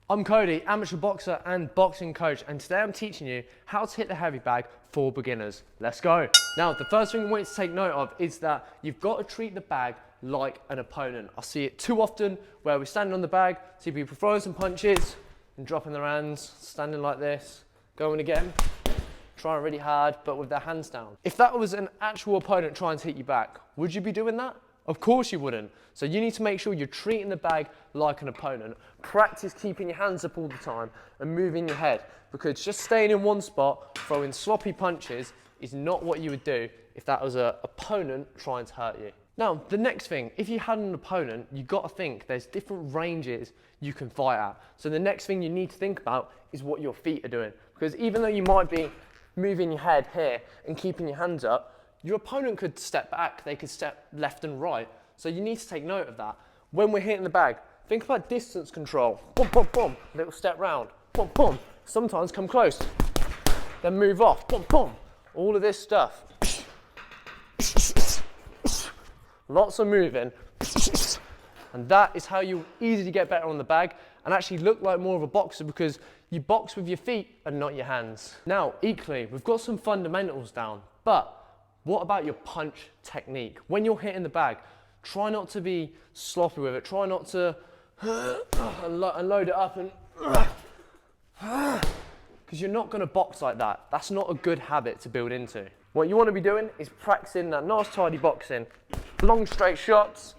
I'm Cody, amateur boxer and boxing coach, and today I'm teaching you how to hit the heavy bag for beginners. Let's go. Now, the first thing we want you to take note of is that you've got to treat the bag like an opponent. I see it too often where we're standing on the bag, see people throwing some punches and dropping their hands, standing like this, going again, trying really hard, but with their hands down. If that was an actual opponent trying to hit you back, would you be doing that? Of course you wouldn't. So you need to make sure you're treating the bag like an opponent. Practice keeping your hands up all the time and moving your head, because just staying in one spot, throwing sloppy punches is not what you would do if that was an opponent trying to hurt you. Now, the next thing, if you had an opponent, you've got to think there's different ranges you can fight at. So the next thing you need to think about is what your feet are doing. Because even though you might be moving your head here and keeping your hands up, your opponent could step back, they could step left and right. So you need to take note of that. When we're hitting the bag, think about distance control. Boom, boom, boom, little step round, boom, boom. Sometimes come close, then move off, boom, boom. All of this stuff. Lots of moving. And that is how you easily get better on the bag and actually look like more of a boxer, because you box with your feet and not your hands. Now, equally, we've got some fundamentals down, but what about your punch technique? When you're hitting the bag, try not to be sloppy with it. Try not to load it up and because you're not going to box like that. That's not a good habit to build into. What you want to be doing is practicing that nice tidy boxing. Long straight shots,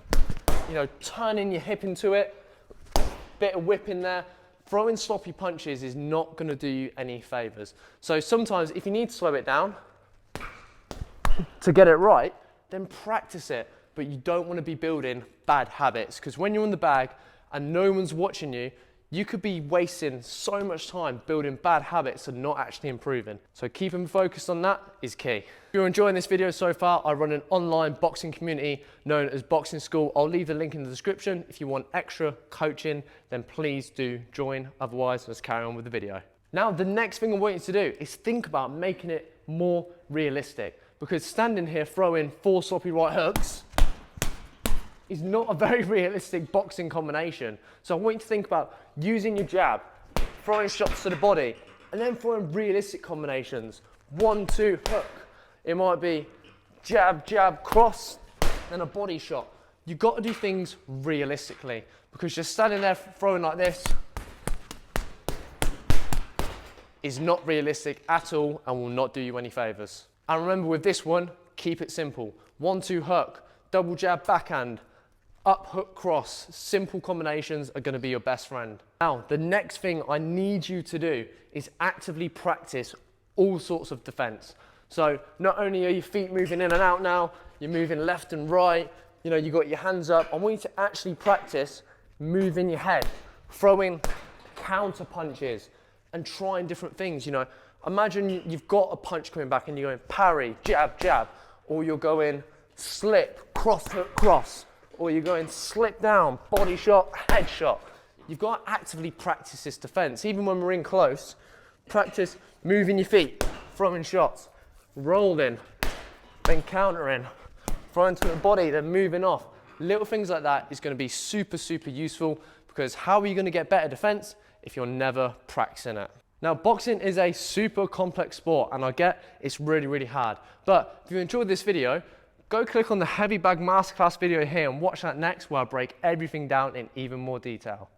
you know, turning your hip into it, bit of whip in there. Throwing sloppy punches is not going to do you any favors. So sometimes if you need to slow it down to get it right, then practice it. But you don't want to be building bad habits, because when you're on the bag and no one's watching you, you could be wasting so much time building bad habits and not actually improving. So keeping focused on that is key. If you're enjoying this video so far, I run an online boxing community known as Boxing School. I'll leave the link in the description. If you want extra coaching, then please do join. Otherwise, let's carry on with the video. Now, the next thing I want you to do is think about making it more realistic, because standing here throwing 4 sloppy right hooks is not a very realistic boxing combination. So I want you to think about using your jab, throwing shots to the body, and then throwing realistic combinations. 1, 2, hook. It might be jab, jab, cross, then a body shot. You've got to do things realistically, because just standing there throwing like this is not realistic at all and will not do you any favors. And remember, with this one, keep it simple. 1, 2, hook, double jab, backhand, up, hook, cross. Simple combinations are going to be your best friend. Now, the next thing I need you to do is actively practice all sorts of defense. So not only are your feet moving in and out now, you're moving left and right, you know, you got your hands up. I want you to actually practice moving your head, throwing counter punches and trying different things. You know, imagine you've got a punch coming back and you're going parry, jab, jab, or you're going slip, cross, hook, cross, or you're going slip down, body shot, head shot. You've got to actively practice this defense. Even when we're in close, practice moving your feet, throwing shots, rolling, then countering, throwing to the body, then moving off. Little things like that is going to be super, super useful, because how are you going to get better defense if you're never practicing it? Now, boxing is a super complex sport, and I get it's really, really hard. But if you enjoyed this video, go click on the Heavybag Masterclass video here and watch that next, where I break everything down in even more detail.